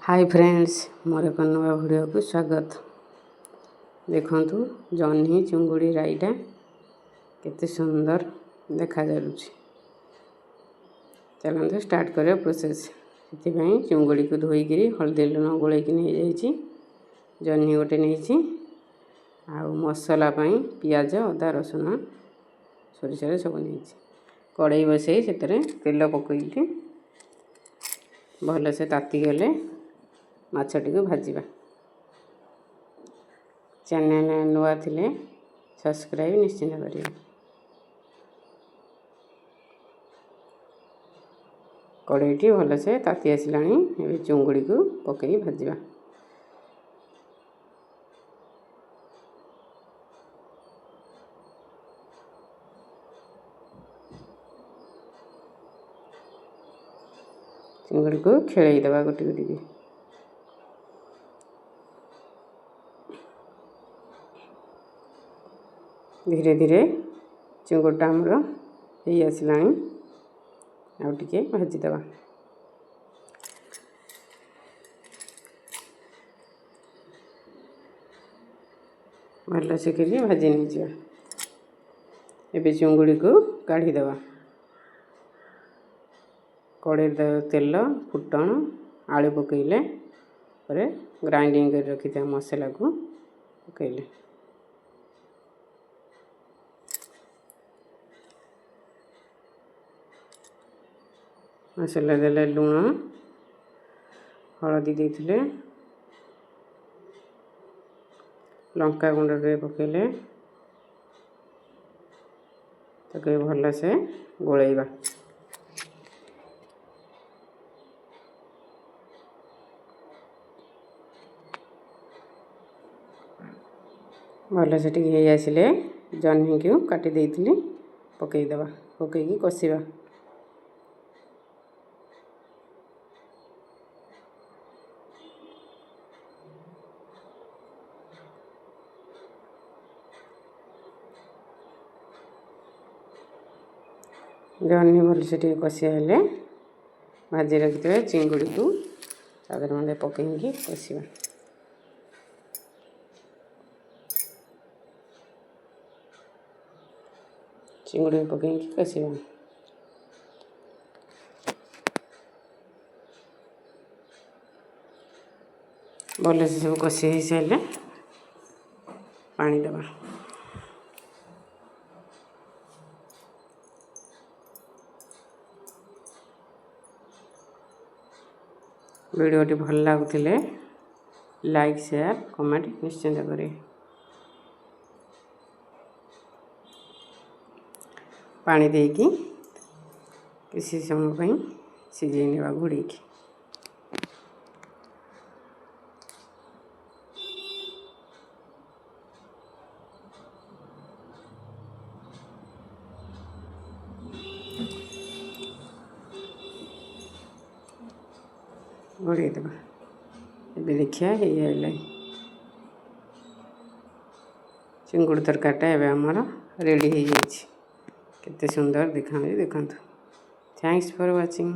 Hi friends, मोर एक नवा video को स्वागत। देखंतु जह्नी चुंगुड़ी राईटा केते सुंदर देखा जाउछि। चलंतु स्टार्ट करियो प्रोसेस। सेति चुंगुड़ी को धोईकरी हल्दी लुण गोलैकी नहीं जाइछि। जह्नी गोटे नहीं आउ मसला पई पियाज अदा रसुण सोरिष सब नहीं। कड़ाई बसई से तेल पकईकी भल से ताती गले माछटी को भाजिबा। चैनल नुआ थिले सब्सक्राइब निश्चित करिए। कड़ाईटी भल से ताती आसिलानी। ए चुंगुड़ी को पकई भाजिबा। चिंगुड़ी को खेलई दबा गोटी गोटी। धीरे धीरे चिंगुड़ा आमर हो आसलानी। आउ टिके भाजीदबा। भल से भाजी नहीं जा। एबे चिंगुड़ी को काढ़ी दबा। कड़े तेल फुटण आलू पकईले ग्राइंडिंग कर रखी था मसला को पकईले। मसला देले लुण हलदी देथिले लंका गुंड पकईले ताके भल से गोलैबा। भल से टिके आसिले जह्नी को काटी देइथिली पकईदबा। पकईकी कषिबा। जह्नी भल से कषि हेले भाजी रखिथे चिंगुड़ी को तादर मध्य पकईकी कषिबा। चिंगुड़ी पकईकी कषिबा। भल से सब कषि हो सारे पानी दबा। वीडियोटी भल लगुले लाइक शेयर कमेंट निश्चिंत करें। पानी देकी किसी समय सिझे नेबा घोड़ेकी। घोड़े देवा। ए देखिए ये चिंगुड़ी तरकारीटा एवं आमर रेडी हो जाए। केते सुंदर देखा देखंतु। Thanks for watching.